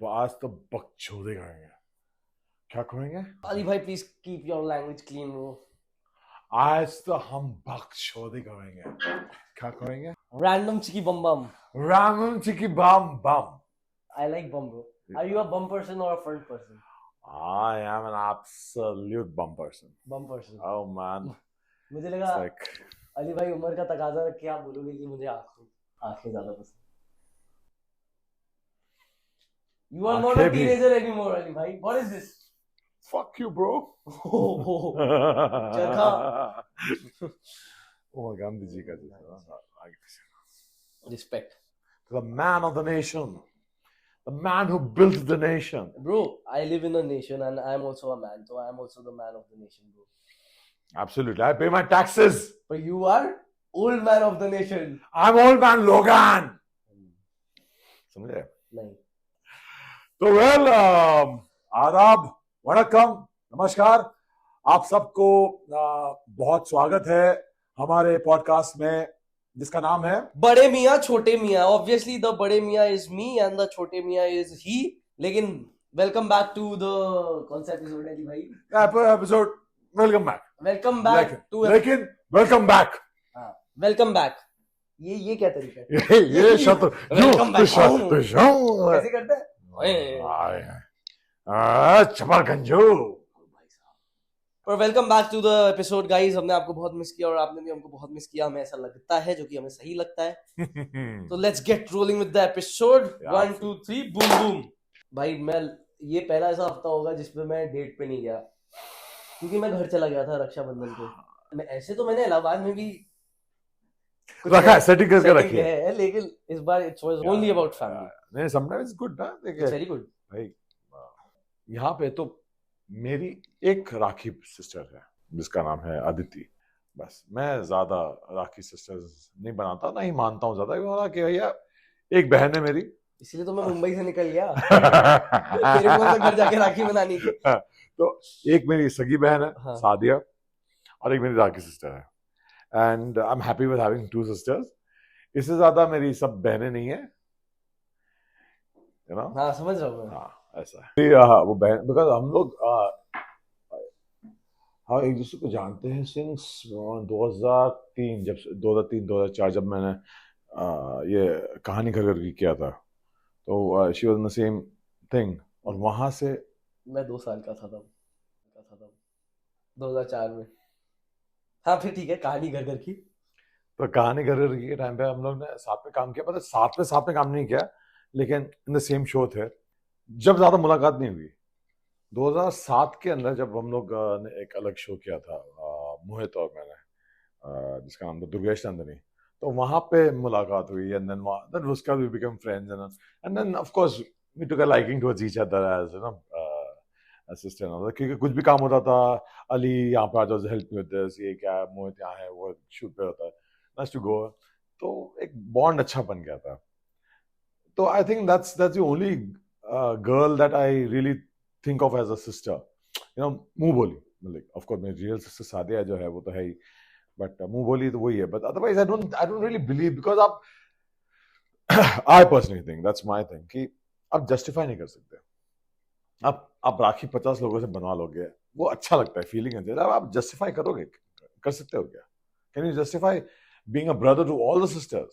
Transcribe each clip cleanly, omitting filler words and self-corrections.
आज तो बकचोदी करेंगे। क्या करेंगे? अली भाई please keep your language clean bro. आज तो हम बकचोदी करेंगे। क्या करेंगे? Random chikki bomb bomb. Random chicky bum bum. I like bum bro. Are you a bum person or a front person? I am an absolute bum person. Bum person. Oh man, मुझे it's लगा like Ali भाई उम्र का तकाजा रख के आप बोलोगे कि मुझे आंखें ज्यादा पसंद। You are not a आंखें भी। teenager anymore, Ali bhai. What is this? fuck you, bro. जगह। Oh my God, जी का Respect. the man of the nation, the man who built the nation. Bro, I live in a nation and I am also a man, so I am also the man of the nation, bro. Absolutely, I pay my taxes. But you are old man of the nation. I'm old man Logan. समझे? नहीं। तो well आदाब, वणक्कम, नमस्कार, आप सबको बहुत स्वागत है हमारे पॉडकास्ट में जिसका नाम है बड़े मियाँ छोटे मियाँ। ऑब्वियसली द बड़े मियाँ इज मी एंड द छोटे मियाँ इज ही। लेकिन वेलकम बैक टू द कौन सा एपिसोड है जी भाई? Episode welcome back. Welcome back to लेकिन वेलकम बैक। Welcome back. ये क्या तरीका है? ये शब्द वेलकम बैक कैसे करते हैं? चमरगंजू। पर welcome back to the episode guys. हमने आपको बहुत मिस किया और आपने भी हमको बहुत मिस किया, हमें ऐसा लगता है, जो कि हमें सही लगता है। तो let's get rolling with the episode. 1 2 3 boom boom. भाई मैं ये पहला ऐसा हफ्ता होगा जिसमें मैं डेट पे नहीं गया, क्योंकि मैं घर चला गया था रक्षाबंधन पे। मैं ऐसे तो मैंने इलाहाबाद में भी रखा है, सेटिंग करके रखी है, लेकिन इस बार it was only about family. नहीं, समटाइम्स इट्स गुड ना, देखिए वेरी गुड भाई। यहाँ पे तो मेरी एक राखी सिस्टर है जिसका नाम है अदिति। बस मैं ज्यादा राखी सिस्टर्स नहीं बनाता, नहीं मानता हूँ ज्यादा कि भैया एक बहन है मेरी, इसलिए तो मैं मुंबई से निकल गया। मेरे को तो घर जाके राखी बनानी थी। तो एक मेरी सगी बहन है, हाँ। सादिया, और एक मेरी राखी सिस्टर है। And I am happy with having 2 sisters. इससे ज्यादा मेरी सब बहनें नहीं है, you know? हाँ समझ रहा हूँ मैं। हाँ ऐसा है। वो बहन, बिकॉज हम लोग हाँ एक दूसरे को जानते हैं सिंस 2003, जब 2004 जब मैंने ये कहानी घर घर की किया था, तो she was in the same thing. और वहां से मैं 2 साल का था तब 2004 में। हाँ फिर ठीक है, कहानी घर घर की। तो कहानी घर घर के टाइम पे हम लोग ने साथ में काम किया, मतलब साथ में काम नहीं किया, लेकिन इन द सेम शो थे। जब ज्यादा मुलाकात नहीं हुई, 2007 के अंदर जब हम लोग ने एक अलग शो किया था मोहित और मैंने, जिसका नाम था दुर्गेश नंदनी, तो वहां पे मुलाकात हुई। एंड देन उसके बाद we become friends and then of course we took a liking towards each other as you know assistant. क्योंकि कुछ भी काम होता था, अली यहाँ पे आ जाओ, हेल्प मी विद दिस, ये क्या है, मोहित यहाँ है, वो शूट पे होता है, नाइस टू गो। तो एक बॉन्ड अच्छा बन गया था। तो I think that's the only girl that I really think of as a sister, you know, मुंह बोली, मतलब of course मेरी real sister सादिया जो है वो तो है ही, but मुंह बोली तो वही है। but otherwise I don't really believe, because आप I personally think that's my thing कि आप justify नहीं कर सकते। आप राखी 50 लोगों से बनवा लोगे, वो अच्छा लगता है, फीलिंग है, आप justify करोगे, कर सकते हो क्या? Can you justify being a brother to all the sisters?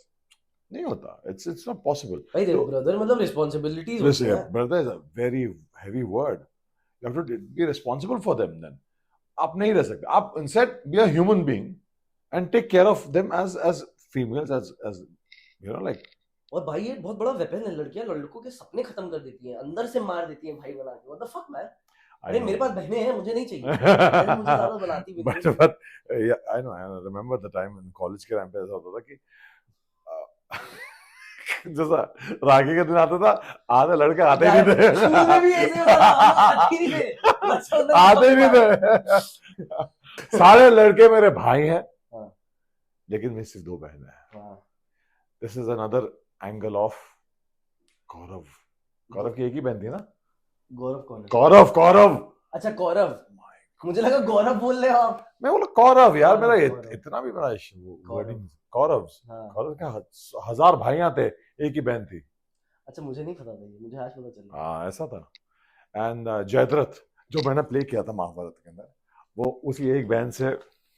नहीं होता, it's not possible। भाई ब्रदर मतलब रिस्पांसिबिलिटीज होती है। Brother is a very heavy word, you have to be responsible for them. Then आप नहीं रह सकते, आप instead be a human being and take care of them as females, as you know, like. और भाई ये बहुत बड़ा वेपन है, लड़कियां लड़कों के सपने खत्म कर देती हैं, अंदर से मार देती हैं भाई बना के। What the fuck man. अरे मेरे पास बहनें हैं, मुझे नहीं चाहिए। मुझे ज्यादा बनाती भी नहीं। but I know, I remember the time in college के टाइम पे ऐसा होता था कि जैसा राखी का दिन आता था, आधे लड़के आते ही नहीं थे। आते ही नहीं थे। सारे लड़के मेरे भाई हैं, लेकिन मेरी सिर्फ 2 बहनें हैं। This is another angle of Gaurav. Gaurav की एक ही बहन थी ना? गौरव कौन है? कौरव। अच्छा कौरव, मुझे लगा गौरव बोल रहे हो आप। मैं बोला कौरव यार, मेरा इतना भी बड़ा वर्डिंग। कौरव क्या 1000 भाइयां थे, एक ही बहन थी। अच्छा मुझे नहीं पता था ये, मुझे आज पता चला। हाँ ऐसा था। एंड जयद्रथ जो मैंने प्ले किया था महाभारत के अंदर, वो उसी एक बहन से,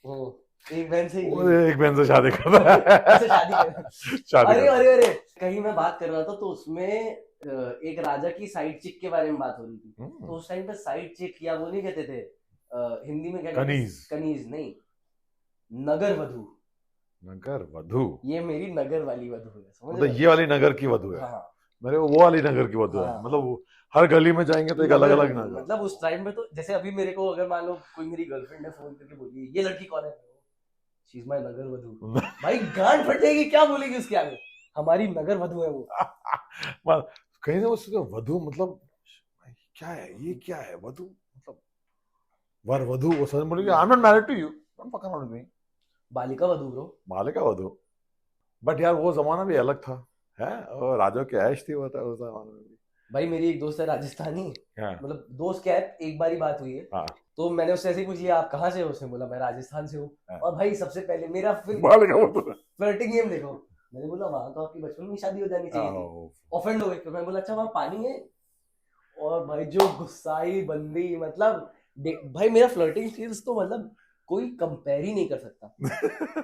वो एक बहन से वो एक बहन से शादी करता अच्छा शादी है। कर शादी अरे करता अरे अरे कहीं मैं बात कर रहा था तो उसमें एक राजा की साइड चिक के बारे में बात हो रही थी। है। तो उस टाइम पे साइड चिक या वो नहीं कहते थे हिंदी में क्या कहते थे? कनीज। कनीज नहीं, नगर वधू। नगर वधू, ये मेरी नगर वाली वधू है, समझ मतलब रहे ये वाली नगर की वधू हो? है। हाँ मेरे वो वाली नगर की वधू है, हाँ। मतलब वो हर गली में जाएंगे तो एक अलग अलग वधू, नगर। मतलब उस टाइम पे तो जैसे अभी मेरे को अगर मान लो कोई मेरी गर्लफ्रेंड ने फोन करके बोली ये लड़की कौन है, शी इज माय नगर वधू, भाई गांड फट जाएगी, क्या बोलेगी उसके आगे, हमारी नगर वधू है वो। कहीं से उसको वधू मतलब क्या है, ये क्या है वधू, मतलब वर वधू, वो समझ बोलेगी I am not married to you, don't fuck around with me, Balika Vadhu bro. मालिका वधू। बट यार वो जमाना भी अलग था, है, और राजा की ऐश थी वो था उस जमाने में भी। भाई मेरी एक दोस्त है राजस्थानी, हाँ मतलब दोस्त क्या है, एक बारी बात हुई है। हाँ तो मैंने उससे ऐसे ही पूछ लिया आप कहाँ से हो, उसने बोला मैं राजस्थान से हूँ। हाँ। और भाई सबसे पहले मेरा मालिका वधू। फ्लर्टिंग गेम देखो, मैंने बोला वहां तो आपकी बचपन में शादी हो जानी चाहिए थी। आओ। ऑफेंड हो गई, तो मैं बोला अच्छा वहां पानी है, और भाई जो गुस्साई बंदी, मतलब भाई मेरा फ्लर्टिंग स्किल्स तो मतलब कोई कंपेयर ही नहीं कर सकता।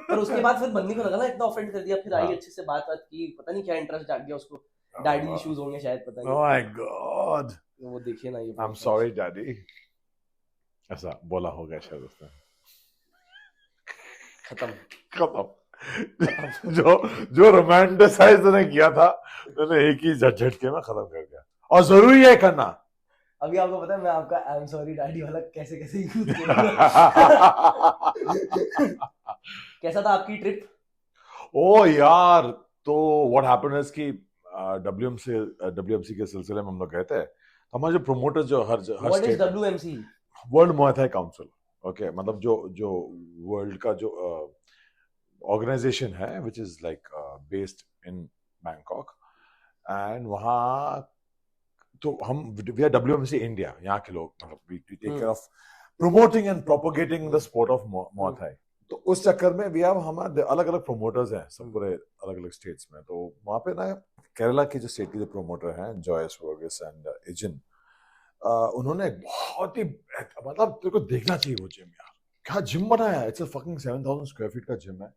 पर उसके बाद फिर बंदी को लगा ना इतना ऑफेंड कर दिया, फिर आई हाँ। अच्छे से बात की, पता नहीं क्या इंटरेस्ट जाग गया उसको, डैडी इश्यूज होंगे शायद, पता Oh नहीं। my God. वो देखिए ना ये I'm sorry, daddy. ऐसा बोला होगा शायद उसने। खत्म। खत्म। जो जो रोमांटिसाइज ने किया था, मैंने एक ही झटके में खत्म कर दिया, और जरूरी है करना। अभी आपको पता है मैं आपका आई एम सॉरी डैडी वाला कैसे कैसे यूज करूंगा। कैसा था आपकी ट्रिप? ओ यार, तो व्हाट हैपेंड इज कि डब्ल्यूएमसी के सिलसिले में हम लोग गए थे। हमारे जो प्रोमोटर्स जो हर what is state, WMC? World Muay Thai council, okay, मतलब जो जो वर्ल्ड का जो ऑर्गेनाइजेशन है which is like based in Bangkok, and वहाँ तो हम वी आर डब्ल्यूएमसी इंडिया, यहाँ के लोग, मतलब we take care of promoting and propagating the sport of Muay Thai. तो उस चक्कर में वी हैव हमारे अलग अलग प्रोमोटर्स हैं सब पूरे अलग अलग स्टेट्स में। तो वहाँ पे ना केरला के जो स्टेट के जो प्रोमोटर हैं जॉयस वर्गस एंड एजिन, उन्होंने एक बहुत ही, मतलब तेरे को देखना चाहिए वो जिम यार, क्या जिम बनाया है। It's a fucking 7,000 square feet का जिम है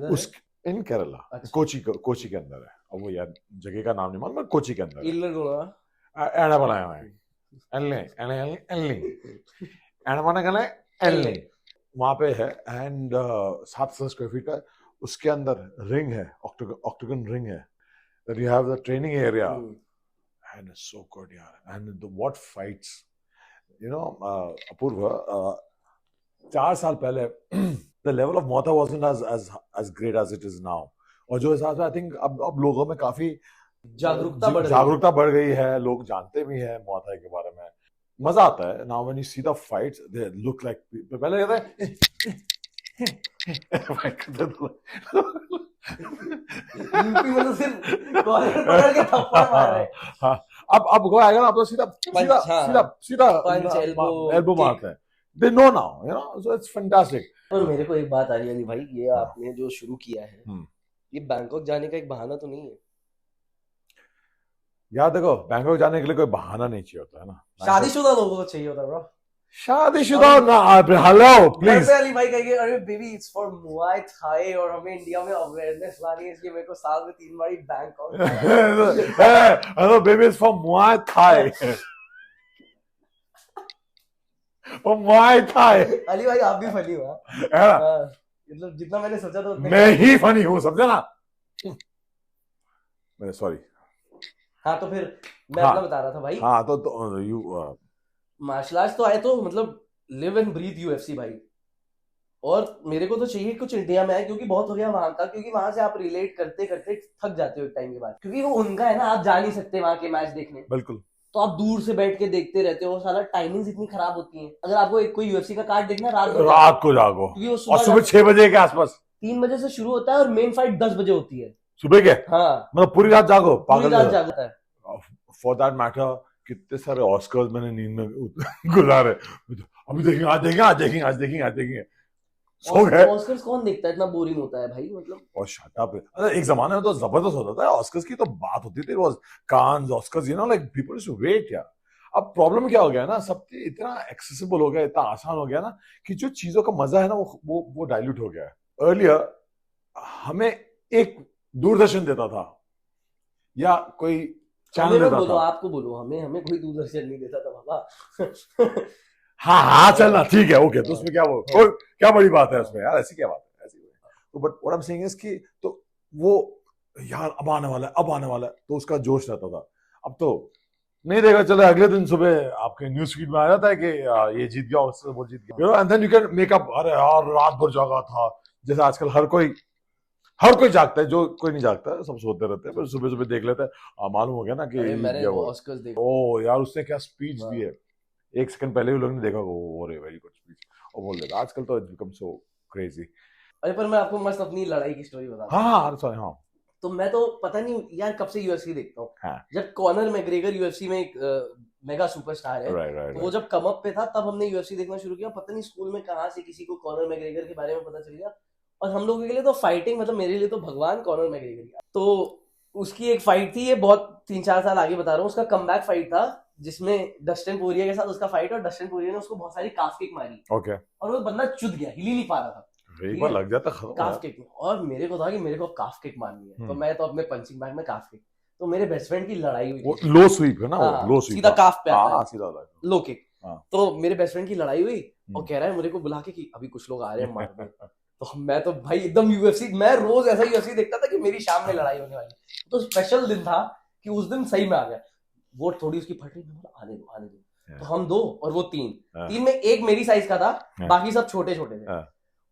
उस इन केरला। अच्छा। कोची के अंदर है। अब वो यार जगह का नाम नहीं मालूम, कोची के अंदर है। इल्लर एड़ा बनाया हुआ है, एड़ा बना गया एल्ले वहां पे है। एंड 7,000 स्क्वायर फीट का, उसके अंदर रिंग है, ऑक्टागन रिंग है, you have the training area, and it's so good yaar, and what fights, you know, Apurva, 4 साल पहले the level of Muay Thai wasn't as great as it is now, और जो हिसाब से I think अब लोगों में काफी जागरूकता बढ़ गई है, लोग जानते भी हैं Muay Thai के बारे में, मजा आता है। now when you see the fights they look like, पहले कहते हैं यूपी में तो सिर्फ कॉलर पकड़ के थप्पड़ मार रहे हैं। हाँ, अब वो आएगा ना, अब तो सीधा पंच एल्बो मारते हैं। They know now, you know, so it's fantastic. पर मेरे को एक बात आ रही है अली भाई, ये आपने जो शुरू किया है, ये बैंकॉक जाने का एक बहाना तो नहीं है? यार देखो, बैंकॉक जाने के लिए कोई बहाना नहीं चाहिए होता है ना, शादीशुदा लोगों को चाहिए होता है ब्रो। शादीशुदा ना, हेलो प्लीज। अली भाई कहेंगे अरे baby it's for Muay Thai, और हमें इंडिया में अवेयरनेस लानी है, इसलिए मेरे को साल में 3 बार Bangkok. Hello baby it's for Muay Thai, for Muay Thai. Ali भाई आप भी फनी हो, मतलब जितना मैंने सोचा था मैं ही फनी हूँ, समझे ना। मैं सॉरी। हाँ तो फिर मैं अपना बता रहा था भाई। हाँ तो यू मार्शल आर्ट्स तो आए तो मतलब लिव एंड ब्रीथ यूएफसी भाई, और मेरे को तो चाहिए कुछ इंडिया में है, क्योंकि बहुत हो गया वहां का, क्योंकि वहां से आप रिलेट करते करते थक जाते हो एक टाइम के बाद, क्योंकि वो उनका है ना, आप जा नहीं सकते वहां के मैच देखने, बिल्कुल, तो आप दूर से बैठ के देखते रहते हो, साला टाइमिंग्स इतनी खराब होती है। अगर आपको कोई यूएफसी का कार्ड देखना रात को जागो, क्योंकि वो और सुबह 6 बजे के आसपास, 3 बजे से शुरू होता है और मेन फाइट 10 बजे होती है सुबह के। हाँ मतलब पूरी रात जागो, पूरी रात जागता है। फॉर दैट मैटर कितने सारे ऑस्कर्स मैंने नींद में गुजारे, अभी देखेंगे, आज देखेंगे। सो गए। ऑस्कर्स कौन देखता है, इतना बोरिंग होता है भाई, मतलब। और शट अप, अरे एक जमाने में तो जबरदस्त होता था, ऑस्कर्स की तो बात होती थी, was Cannes, Oscars, you know, like people used to wait यार। अब प्रॉब्लम क्या हो गया ना, सब इतना एक्सेसिबल हो गया, इतना आसान हो गया ना, कि जो चीजों का मजा है ना वो डाइल्यूट हो गया है। अर्लियर हमें एक दूरदर्शन देता था या कोई चैनल हमें मत देता बोलो, था। आपको बोलो, हमें कोई दूरदर्शन नहीं देता था बाबा। हाँ हाँ चलना ठीक है, ओके, तो हाँ, उसमें क्या वो हाँ, क्या बड़ी बात है हाँ। उसमें यार, ऐसी क्या बात है, ऐसी। तो but what I am saying is कि तो वो यार अब आने वाला है, अब आने वाला है, तो उसका जोश रहता था। अब तो नहीं देगा, चलो अगले दिन सुबह आपके न्यूज फीड में आ जाता है कि ये जीत गया, उससे वो जीत गया, you know, and then you can make up, अरे यार रात भर जागा था, जैसे आजकल हर कोई जागता है, जो कोई नहीं जागता है, सब सोते रहते हैं, पर सुबह सुबह देख लेते हैं, मालूम हो गया ना कि अरे ये जीत मैंने गया वो। ऑस्कर्स देखा। ओ यार उसने क्या स्पीच हाँ। दी है, एक सेकंड पहले भी लोगों ने देखा, वो अरे वेरी गुड स्पीच, और बोल देता। आजकल तो इट बिकम सो क्रेजी। अरे पर मैं आपको मस्त अपनी लड़ाई की स्टोरी बताता हाँ हूँ। हाँ सॉरी हाँ तो मैं तो पता नहीं यार कब से यूएफसी देखता हूँ। हाँ जब कॉनर मैग्रेगर यूएफसी में एक मेगा सुपरस्टार है, राइट राइट तो वो जब कम अप पे था तब हमने यूएफसी देखना शुरू किया। पता नहीं स्कूल में कहाँ से किसी को कॉनर मैग्रेगर के बारे में पता चल गया, और हम लोगों के लिए तो फाइटिंग, मतलब मेरे लिए तो भगवान कॉनर मैग्रेगर। तो उसकी एक फाइट थी, ये बहुत 3-4 साल आगे बता रहा हूँ, उसका कमबैक फाइट था जिसमें डस्टिन पोरिये के साथ उसका फाइट, और डस्टिन पोरिये ने उसको बहुत सारी काफ किक मारी, ओके, और वो बंदा चुद गया, हिल ही नहीं पा रहा था। एक ठीक बार है, लग जाता खत्म काफ यार। किक में, और मेरे को था कि मेरे को काफ किक मारनी है, तो मैं तो अपने पंचिंग बैग में काफ किक, तो मेरे बेस्ट फ्रेंड की लड़ाई हुई वो थी। लो स्वीप है ना, हाँ, वो लो स्वीप, सीधा काफ पे आता हाँ है, सीधा लगा। Low kick. हाँ। तो मेरे बेस्ट फ्रेंड की लड़ाई हुई, और कह रहा है मेरे को बुला के कि अभी कुछ लोग आ रहे हैं, मार दे। तो मैं तो भाई एकदम यूएफसी, मैं रोज ऐसा यूएफसी देखता था कि मेरी शाम में लड़ाई होने वाली। तो स्पेशल दिन था कि उस दिन सही में आ गया। वो थोड़ी उसकी फट रही, मैं बोला आने दो आने दो। तो हम 2 और वो 3 में एक मेरी साइज का था, बाकी सब छोटे छोटे थे।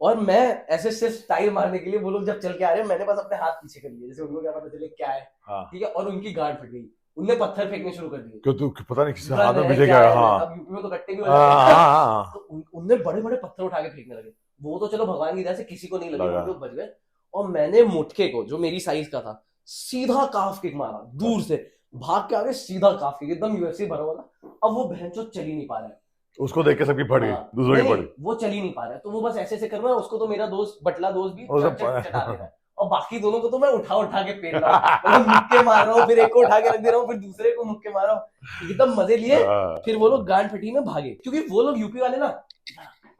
और मैं ऐसे सिर्फ स्टाइल मारने के लिए, वो लोग जब चल के आ रहे हैं, मैंने बस अपने हाथ पीछे कर लिए, जैसे उनको क्या पता चले क्या है। ठीक है, और उनकी गार्ड फट गई, उनने पत्थर फेंकने शुरू कर दिए। क्यों तू पता नहीं किसी गन हाथ में है, मुझे क्या क्या, है, हाँ अब यूपी में तो कट्टे भी हो हाँ जाते हैं। हाँ तो उनने बड़े बड़े पत्थर उठा के फेंकने लगे। वो तो चलो भगवान की दया से किसी को नहीं लगे, लगा। वो लोग बच गए। और मैंने मुटके को, जो मेरी साइज का था, सीधा काफ किक मारा दूर से, भाग के आगे सीधा काफ किक, एकदम यूएफसी भरा वाला। अब वो बहनचोद चल ही नहीं पा रहा है, उसको देख के सबकी फट गई, हाँ, दूसरों की नहीं, फट गई। वो चल ही नहीं पा रहा है, तो वो बस ऐसे ऐसे कर रहा है। उसको तो मेरा दोस्त, बटला दोस्त भी वो सब चटा दे रहा है, और बाकी दोनों को तो मैं उठा उठा के पेल रहा हूँ, मतलब मुक्के मार रहा हूँ, फिर एक को उठा के रख दे रहा हूँ, फिर दूसरे को मुक्के मार रहा हूँ, एकदम मजे लिए। फिर वो लोग गांड फटी में भागे, क्योंकि वो लोग यूपी वाले ना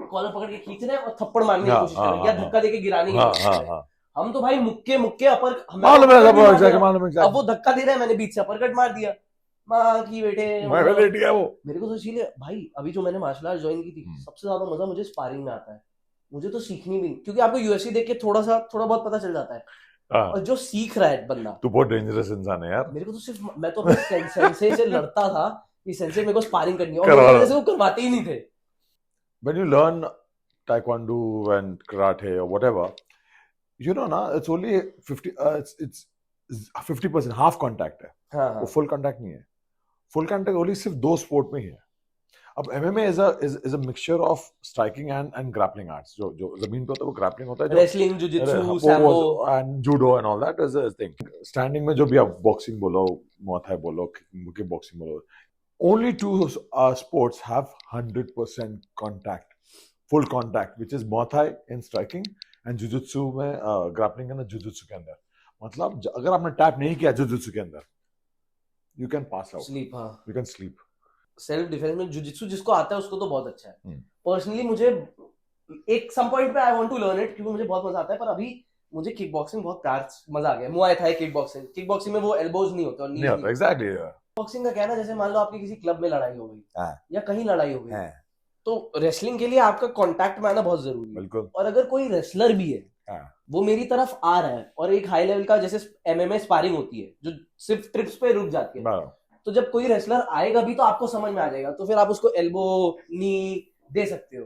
कॉलर पकड़ के खींच रहे हैं और थप्पड़ मारने की कोशिश कर रहे हैं, या धक्का देके गिराने की कोशिश कर रहे हैं। हम तो भाई मुक्के मुक्के अपर, अब वो धक्का दे रहा है, मैंने बीच से अपरकट मार दिया, माँ की बेटे। मेरे को तो इसीलिए भाई, अभी जो मैंने मार्शल आर्ट ज्वाइन की थी, सबसे ज्यादा मजा मुझे स्पारिंग में आता है। मुझे तो सीखनी भी नहीं, क्योंकि आपको यूएफसी देख के थोड़ा बहुत पता चल जाता है, और जो सीख रहा है बंदा, तू बहुत डेंजरस इंसान है यार। मेरे को तो सिर्फ, मैं तो अपने सेंसे से लड़ता था कि सेंसे मेरे को स्पारिंग करनी है, और मेरी वजह से वो करवाते ही नहीं थे। When you learn taekwondo and karate or whatever, you know ना, it's only 50, it's 50%, half contact है, हाँ वो full contact नहीं है। full contact only सिर्फ 2 स्पोर्ट में ही है। अब MMA is a mixture of striking and grappling arts। जो जमीन पे होता है वो grappling होता है, wrestling, jujitsu, sambo and judo and all that is a thing। standing में जो भी आप boxing बोलो, muay thai बोलो, kick boxing बोलो, only 2 sports have 100% contact, full contact, which is muay thai in striking and jujutsu में grappling है ना, jujutsu के अंदर। मतलब अगर आपने टैप नहीं किया jujutsu के अंदर, you can pass out, sleep, हाँ, you can sleep। Self defence में जुजित्सु जिसको आता है उसको तो बहुत अच्छा है। पर्सनली मुझे एक सम पॉइंट पे I want to learn it, क्योंकि मुझे बहुत मजा आता है, पर अभी मुझे किक बॉक्सिंग बहुत प्यार मजा आ गया। मुआय थाई, किक बॉक्सिंग में वो एल्बोज नहीं होते और नी नहीं, एग्जैक्टली। बॉक्सिंग का क्या है ना, जैसे मान लो आपकी किसी क्लब में लड़ाई हो गई या कहीं लड़ाई हो गई, है तो रेसलिंग के लिए आपका कांटेक्ट में आना बहुत जरूरी है। बिल्कुल। और अगर कोई रेसलर भी है, वो मेरी तरफ आ रहा है, और एक हाई लेवल का जैसे एमएमए स्पारिंग होती है जो सिर्फ ट्रिप्स पे रुक जाती है, तो जब कोई रेसलर आएगा भी तो आपको समझ में आ जाएगा, तो फिर आप उसको एल्बो, नी दे सकते हो।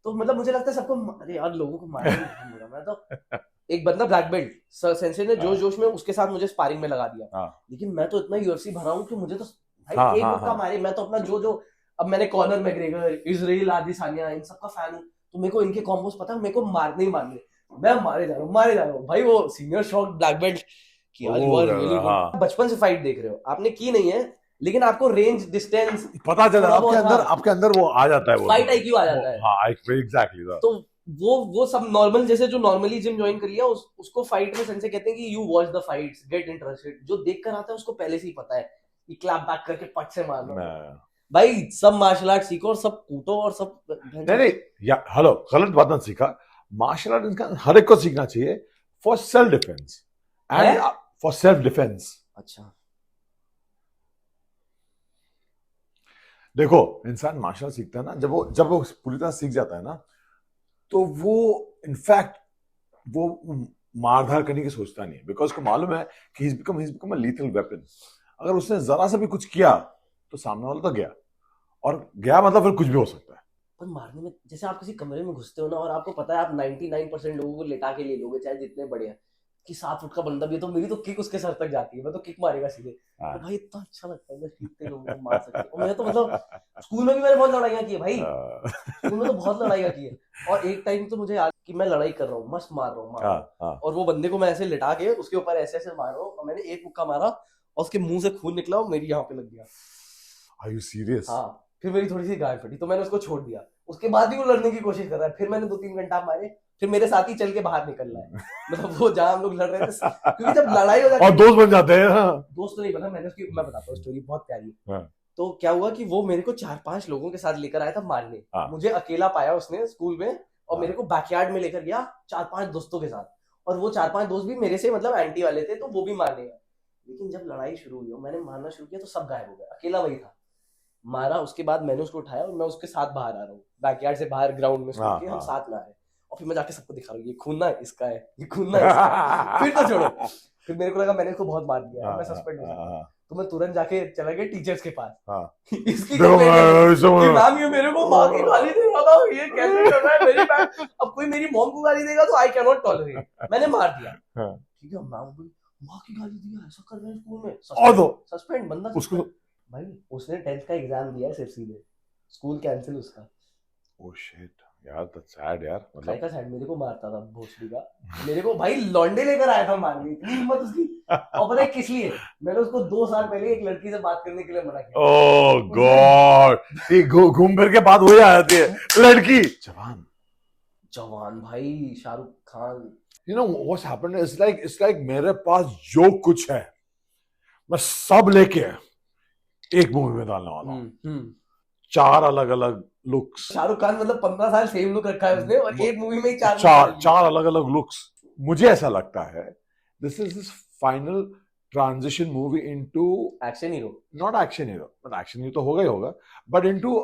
तो मतलब मुझे लगता है सबको, अरे यार लोगों को मारना मैं तो एक बंदा ब्लैक बेल्ट सेंसे ने जोश में उसके साथ मुझे स्पारिंग में लगा दिया, लेकिन मैं तो इतना यूएफसी भरा हूं कि मुझे तो भाई एक मुक्का मारे, मैं तो अपना जो अब मैंने कॉनर मैग्रेगर, इजराइल आदिसानिया, इन सब का फैन हूं, तो मेरे को इनके कॉम्बोज पता है, मेरे को मारने ही मारने, मैं मारे जा रहा हूँ भाई। वो सीनियर शॉट ब्लैक बेल्ट कि यार यू आर रियली गुड। बचपन से फाइट देख रहे हो, आपने की नहीं है, लेकिन आपको रेंज, डिस्टेंस पता चला, आपके अंदर वो आ जाता है, वो फाइट आईक्यू आ जाता है। हाँ एग्जैक्टली। तो वो सब नॉर्मल, जैसे जो नॉर्मली जिम ज्वाइन कर लिया उसको फाइट में सेंसे कहते हैं कि you watch the fights, get interested. जो देख कर आता है उसको पहले से ही पता है कि क्लैप बैक करके पट से मारना। मैं- भाई सब मार्शल आर्ट सीखो और सब कूटो और सब नहीं नहीं, या हेलो, गलत बात ना सीखा। मार्शल आर्ट इनका हर एक को सीखना चाहिए for self defence and for self defence. अच्छा, देखो, इंसान मार्शल आर्ट सीखता है ना, जब वो पूरी तरह सीख जाता है ना, तो वो इनफैक्ट वो मारधार करने की सोचता नहीं है, बिकॉज उसको मालूम है कि he's become a lethal weapon। अगर उसने जरा सा भी कुछ किया तो सामने वाला तो गया, और गया मतलब फिर कुछ भी हो सकता है। पर मारने में, जैसे आप किसी कमरे में घुसते हो ना और आपको पता है आप 99% लोगों को लेटा के ले लोगे, चाहे जितने बड़े हैं, कि 7 फुट का बंदा भी है, तो मेरी तो किक उसके सर तक जाती है, मैं तो किक मारेगा सीधे। तो भाई इतना अच्छा लगता है जब इतने लोगों को मार सकते हैं। और मैं तो मतलब स्कूल में भी मैंने बहुत लड़ाइयाँ की है भाई, स्कूल में तो बहुत लड़ाइयाँ की है। और एक टाइम तो मुझे याद कि मैं लड़ाई कर रहा हूँ, मस्त मार रहा हूँ, और वो बंदे को मैं ऐसे लिटा के उसके ऊपर ऐसे ऐसे मार रहा हूँ, और मैंने एक मुक्का मारा और उसके मुंह से खून निकला और मेरी यहाँ पे लग गया। Are you serious? हाँ, फिर मेरी थोड़ी सी गांड फटी तो मैंने उसको छोड़ दिया। उसके बाद भी वो लड़ने की कोशिश कर रहा है, फिर मैंने 2-3 घंटा मारे, फिर मेरे साथ ही चल के बाहर निकल रहा है। मतलब वो जहाँ हम लोग लड़ रहे थे, क्योंकि जब लड़ाई हो जाती और है, दोस्त बन जाते हैं। हाँ। दोस्त तो नहीं बना, मैंने उसकी, मैं बताता हूँ स्टोरी, बहुत प्यारी है। हाँ। तो क्या हुआ कि वो मेरे को 4-5 लोगों के साथ लेकर आया था मारने। हाँ। मुझे अकेला पाया उसने स्कूल में, और हाँ। मेरे को बैकयार्ड में लेकर गया 4-5 दोस्तों के साथ, और वो 4-5 दोस्त भी मेरे से मतलब एंटी वाले थे, तो वो भी मारने गए। लेकिन जब लड़ाई शुरू हुई और मैंने मारना शुरू किया तो सब गायब हो गए, अकेला वही था। मारा, उसके बाद मैंने उसको उठाया और मैं उसके साथ बाहर आ रहा हूँ, बैकयार्ड से बाहर ग्राउंड में स्कूल के, हम साथ में आ रहे हैं। और फिर मैं जाके सबको दिखा रहा हूँ, ये खून ना इसका है, ये खून ना इसका है। फिर तो छोड़ो, फिर मेरे को लगा मैंने इसको बहुत मार दिया है, मैं सस्पेंड हो सकता हूँ। तो मैं तुरंत जाके चला गया टीचर्स के पास। इसकी कि मैम ये मेरे को माँ की गाली दे रहा था, ये कैसे कर रहा है मेरी मैम, अब कोई मेरी मॉम को गाली देगा तो आई कैन नॉट टॉलरेट। मैंने मार दिया, ठीक है, मैम बोली माँ की गाली दिया, ऐसा कर रहे हैं स्कूल में, सस्पेंड बंदा उसको। भाई उसने 10th का एग्जाम दिया है सिर्फ सीधे, स्कूल कैंसिल उसका। ओह शिट यार, दैट्स सैड यार। मतलब का सैड, मेरे को मारता था भोसड़ी का, मेरे को भाई लौंडे लेकर आया था मारने, इतनी हिम्मत उसकी। और पता है किस लिए, मैंने उसको 2 साल पहले एक लड़की से बात करने के लिए मना किया। ओह गॉड, घूम फिर के बात वही आ जाती है, लड़की। जवान भाई Shahrukh Khan. You know what's happened? It's like मेरे पास जो कुछ है मैं सब लेके एक मूवी में डालने वाला हूँ। 4 अलग अलग लुक्स। शाहरुख खान मतलब 15 साल सेम लुक रखा है उसने, और एक मूवी में ही 4 चार अलग अलग लुक्स। मुझे ऐसा लगता है this is his final transition movie into action hero, not action hero, but action hero तो होगा ही होगा, but into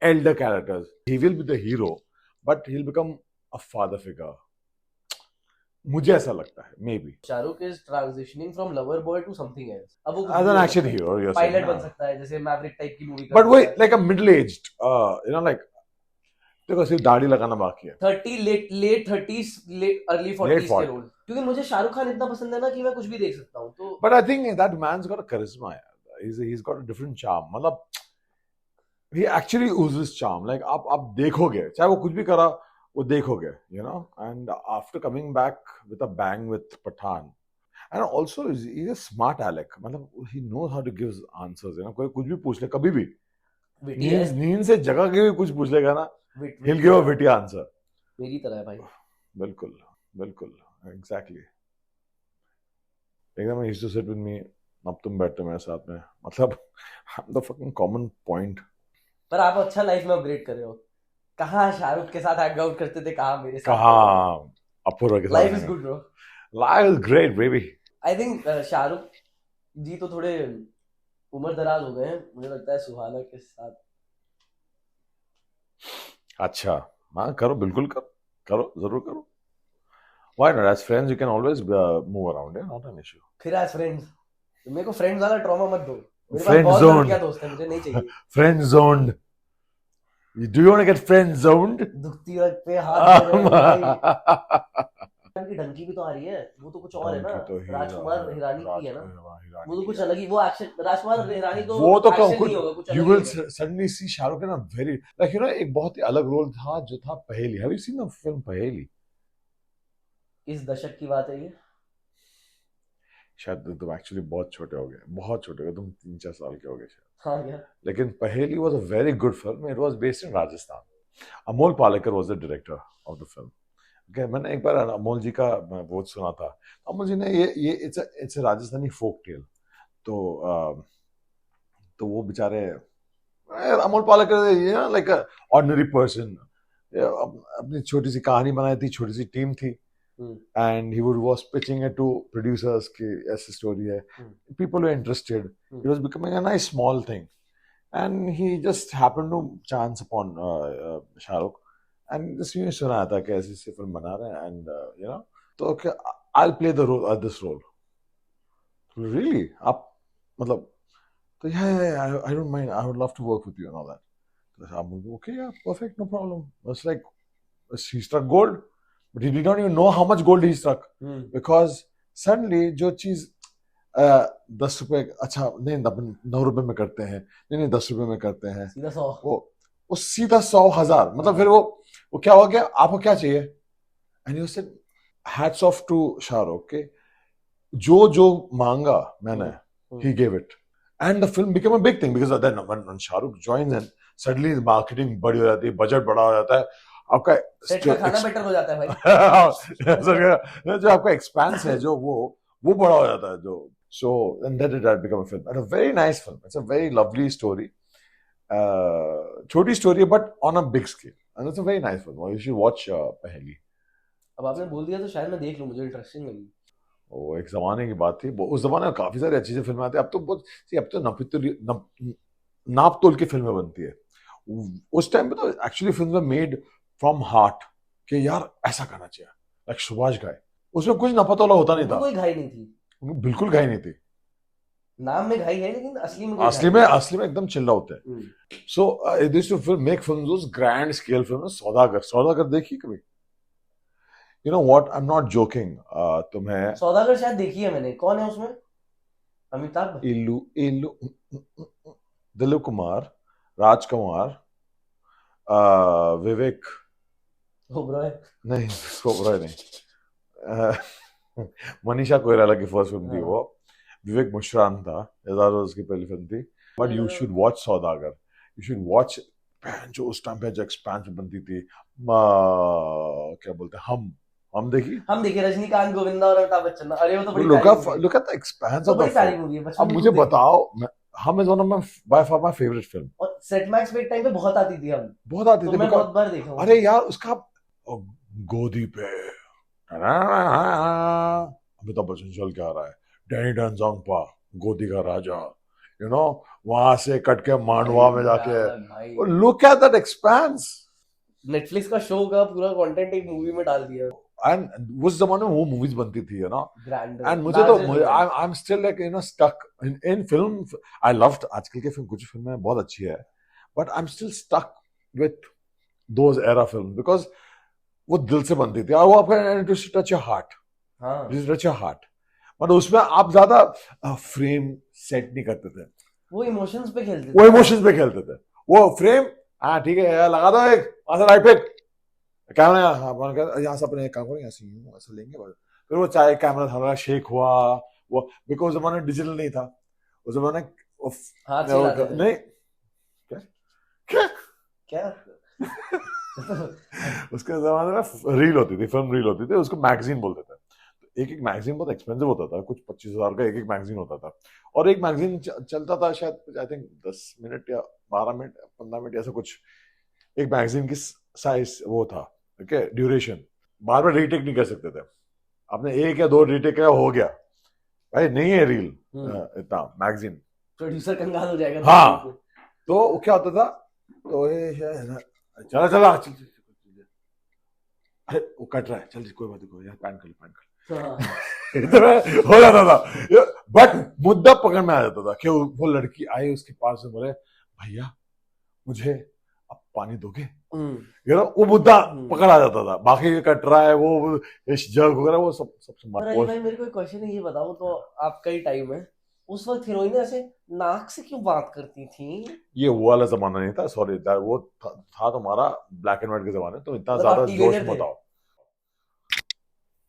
elder characters. He will be the hero, but he'll become a father figure. मुझे ऐसा लगता है, maybe Shahrukh is transitioning from lover boy to something else. अब वो as an action hero, pilot बन सकता है, जैसे मैवरिक टाइप की मूवी, बट वही like a middle aged, you know, like देखो सिर्फ दाढ़ी लगाना बाकी है। 30 लेट 30s अर्ली 40s के रोल, क्योंकि मुझे शाहरुख खान इतना पसंद है ना कि मैं कुछ भी देख सकता हूँ। तो but I think that man's got a charisma यार, he's got a different charm, मतलब he actually oozes charm, like आप देखोगे चाहे वो कुछ भी करा, वो देखोगे, you know, and after coming back with a bang with Pathan, and also he's a smart aleck, मतलब he knows how to give answers, you know, कोई कुछ भी पूछ ले कभी भी, नींद से जगह के भी कुछ पूछ लेगा ना, he'll give a witty answer। मेरी तरह है भाई। बिल्कुल बिल्कुल, exactly। एकदम he used to sit with me, अब तुम बैठते मेरे साथ में, मतलब I'm the fucking common point। पर आप अच्छा लाइफ में अपग्रेड कर रहे हो, कहाँ शाहरुख के साथ हैंग आउट करते थे, कहाँ मेरे साथ, कहाँ अपूर्वा के साथ। Life is good bro, life is great baby. I think Shahrukh ji तो थोड़े उम्र दराज हो गए हैं, मुझे लगता है सुहाना के साथ। अच्छा, हाँ करो, बिल्कुल करो, जरूर करो। Why not? As friends, you can always move around, yeah, not an issue। फिर as friends, मेरे को फ्रेंड्स वाला ट्रॉमा मत दो, मेरे पास बहुत लड़कियां दोस्त हैं, मुझे नहीं चाहिए। Friend zoned। Do you want to get friend zoned? दुखती रख पे हाथ दे रहे हैं। की डंकी भी तो आ रही है, वो तो कुछ और है ना, राजकुमार हिरानी की है ना, वो तो कुछ अलग ही, वो एक्शन, राजकुमार हिरानी तो वो तो एक्शन नहीं होगा, कुछ अलग। You will suddenly see Shahrukh in a very, like, you know, एक बहुत ही अलग रोल था जो था पहेली। Have you seen the film पहेली? इस दशक की बात है ये, शायद तुम एक्चुअली बहुत छोटे हो गए, बहुत छोटे हो गए, तुम 3-4 साल के हो गए शायद। हाँ क्या? लेकिन पहेली was a very good film। It was based in Rajasthan। Amol Palekar was the director of the film. Okay, मैंने एक बार अमोल जी का बहुत सुना था. अमोल जी ने ये it's a Rajasthani folk tale. तो वो बेचारे अमोल पालेकर ये ना लाइक अ ऑर्डिनरी पर्सन, अपनी छोटी सी कहानी बनाई थी, छोटी सी टीम थी, and he was pitching it to producers कि ऐसी स्टोरी है. People were interested. It was becoming a nice small thing, and he just happened to chance upon Shahrukh, and just ये सुना था कि ऐसी फिल्म बना रहे हैं, and you know, तो कि I'll play the role, this role. Really? आप मतलब तो yeah, I don't mind. I would love to work with you and all that. So I'm like, okay, yeah, perfect, no problem. It's like he struck gold, but he did not even know how much gold he struck, because suddenly जो चीज 10 रुपए अच्छा नहीं 9 रुपए में करते हैं, नहीं 10 रुपए में करते हैं, सीधा 100, वो सीधा 100,000, मतलब फिर वो क्या हो गया, आपको क्या चाहिए? And you said hats off to Shahrukh के जो मांगा मैंने, he gave it. And the film became a big thing because then when Shahrukh joins and suddenly marketing बड़ी हो जाती है, बजट बड़ा हो जाता है, आपका सेट का खाना बेटर हो जाता है भाई. जो आपका एक्सपेंस है जो वो बड़ा हो जाता है जो. So and then it had become a film, and a very nice film. It's a very lovely story, छोटी story but on a big scale, and it's a very nice film. You should watch पहली. अब आपने बोल दिया तो शायद मैं देख लूं, मुझे इंटरेस्टिंग लगी. वो एक जमाने की बात थी, उस जमाने में काफी सारी अच्छी फिल्में आती. अब तो नाप तोल की फिल्में बनती है. उस टाइम पे तो actually film made from heart कि यार ऐसा करना चाहिए, लाइक सुभाष घाई. उसमें कुछ नपतोला होता नहीं था, कोई घाई नहीं थी, बिल्कुल घाई नहीं थी. नाम में घाई है लेकिन असली में एकदम चिल्ला होते हैं. So this to make films, grand scale film. Saudagar देखी कभी? You know what? I'm not joking. तुम्हें सौदागर शायद देखी है मैंने. कौन है उसमें? अमिताभ, इल्लू, दिलीप कुमार, राजकुमार, विवेक ओबरॉय नहीं, ओबरॉय नहीं, मनीषा कोइराला की फर्स्ट फिल्म थी वो. विवेक मुश्रान था, उसकी पहली फिल्म थी. But you should watch Saudagar. You should watch जो उस टाइम पे जो एक्सपेंस बनती थी, क्या बोलते हैं, हम देखी रजनीकांत, गोविंदा और अमिताभ बच्चन. अरे वो तो बड़ी look at the expanse of the सारी मूवी है. अब मुझे बताओ, हम is one of my by far my favourite film. और सेट मैक्स पे एक टाइम पे बहुत आती थी. तो मैं बहुत बार देखा हूं. अरे यार उसका गोदी पे अमिताभ बच्चन चल के आ रहा है, डैनी डेंजोंगपा गोदी का राजा, यू नो, वहां से कट के मांडवा में जाके. Look at that expense. Netflix का शो का पूरा कंटेंट एक मूवी में डाल दिया. एंड उस जमाने में वो मूवीज बनती थी, यू नो. एंड मुझे I am still like, you know, stuck in film. I loved आजकल के फिल्म, कुछ फिल्में बहुत अच्छी है, but I am still stuck with those era film because वो दिल से बनती थी और वो आपका touch your heart. Touch your heart. But उसमें आप ज्यादा फ्रेम सेट नहीं करते थे, वो इमोशंस पे खेलते थे. वो फ्रेम, हाँ ठीक है लगा दो एक राइट पिक कैमरा, यहाँ से अपने काम करेंगे, ऐसे लेंगे. फिर वो चाहे कैमरा थोड़ा शेक हुआ, वो बिकॉज जमाने डिजिटल नहीं था उस जमाने. नहीं क्या उसके जमाने में रील होती थी, फिल्म रील होती थी, उसको मैगजीन बोलते थे. एक मैगजीन बहुत एक्सपेंसिव होता था, कुछ 25,000 का एक मैगजीन होता था. और एक मैगजीन चलता था शायद आई थिंक 10 मिनट या 12 मिनट 15 मिनट ऐसा कुछ. एक मैगजीन की साइज वो था, ओके, ड्यूरेशन. बार बार रीटेक नहीं कर सकते थे. आपने 1 या 2 रीटेक किया, हो गया भाई, नहीं है रील इतना मैगजीन, प्रोड्यूसर कंगाल हो जाएगा. हाँ. तो क्या होता था, तो चला अरे वो कट रहा है, चल कोई बात नहीं, यार पैन कर हो जाता था. बट मुद्दा पकड़ में आ जाता था कि वो लड़की आई उसके पास से बोले, भैया मुझे अब पानी दोगे, यू नो, वो मुद्दा पकड़ आ जाता था. बाकी कट रहा है, वो जग वगैरह वो सब भाई मेरे को एक क्वेश्चन है, ये बताओ तो आपका ही टाइम है, उस वक्त हीरोइन ऐसे नाक से क्यों बात करती थी? ये वो वाला जमाना नहीं था, सॉरी, वो था तुम्हारा ब्लैक एंड व्हाइट के जमाने, तो इतना ज्यादा जोश मत आओ.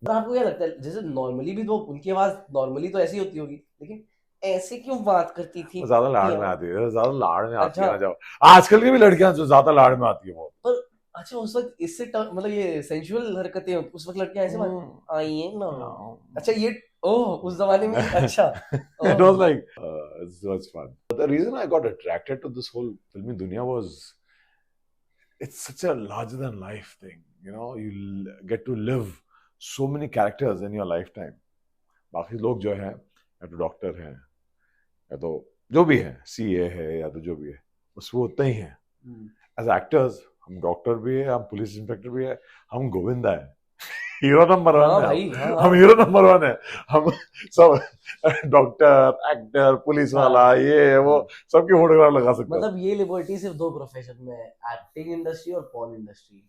आपको क्या लगता है, जैसे नॉर्मली भी तो उनकी आवाज नॉर्मली तो ऐसी होती होगी, लेकिन ऐसे क्यों बात करती थी? ज्यादा लाड़ में आती है, ज्यादा लाड़ में आती है ना. जाओ आजकल की भी लड़कियां जो ज्यादा लाड़ में आती है वो. पर अच्छा उस वक्त इससे मतलब ये सेंसुअल हरकतें उस वक्त लड़कियां ऐसे बात आई है ना। अच्छा ये ओह उस जमाने में अच्छा It was like it was fun. But the reason I got attracted to this whole filmy dunya was it's such a larger than life thing. You know, you get to live so many characters in your lifetime. बाकी लोग जो हैं या तो doctor हैं या तो जो भी है सीए है या तो जो भी है बस वो उतना ही है. एज एक्टर्स हम डॉक्टर भी है, हम पुलिस इंस्पेक्टर भी है, हम गोविंदा है, हीरो नंबर 1 है. भाई हम हीरो नंबर 1 है. हम सब डॉक्टर एक्टर पुलिस वाला ये वो सबकी फोटोग्राफ लगा सकते हैं. मतलब ये लिबर्टी सिर्फ दो प्रोफेशन में है, एक्टिंग इंडस्ट्री और पॉर्न इंडस्ट्री.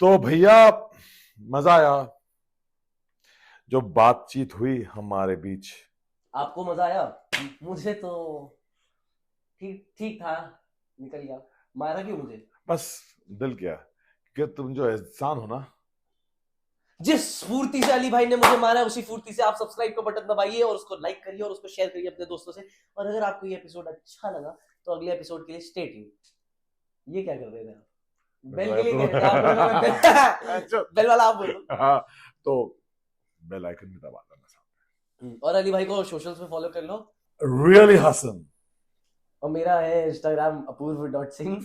तो भैया मजा आया जो बातचीत हुई हमारे बीच. आपको मजा आया? मुझे तो ठीक ठीक था, निकल गया. मारा क्यों मुझे? बस दिल किया कि तुम जो इंसान हो ना, जिस फुर्ती से अली भाई ने मुझे मारा उसी फुर्ती से आप सब्सक्राइब का बटन दबाइए और उसको लाइक करिए और उसको शेयर करिए अपने दोस्तों से. और अगर आपको ये एपिसोड अच्छा लगा तो अगले एपिसोड के लिए स्टे ट्यून्ड. ये क्या कर रहे थे आप? बेल के लिए कर रहे थे. बेल वाला आप बोलो. हाँ तो बेल आइकन भी दबा देना. और अली भाई को सोशल्स पे फॉलो कर लो. रियली हसन. और मेरा है इंस्टाग्राम अपूर्व.सिंह.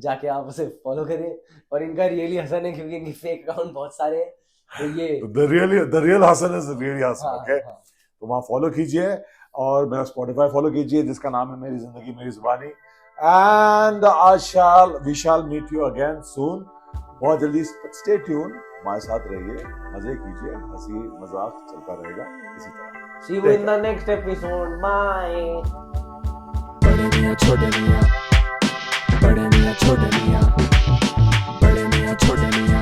जाके आप उसे फॉलो करें. और इनका रियली हसन है क्योंकि इनके फेक अकाउंट बहुत सारे हैं. तो ये the real Hasan is really Hasan. हाँ, ओके हाँ. तो वहाँ फॉलो कीजिए और मेरा स्पॉटिफाई फॉलो कीजिए जिसका नाम है मेरी जिंदगी मेरी जुबानी. And we shall meet you again soon. बहुत जल्दी. स्टे ट्यून, हमारे साथ रहिए, मजे कीजिए, हंसी मजाक चलता रहेगा इसी तरह. See you in the next episode. Bye. बड़े मियां छोटे मियां, बड़े मियां छोटे मियां, बड़े मियां छोटे मियां,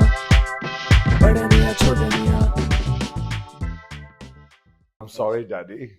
बड़े मियां छोटे मियां. I'm sorry, Daddy.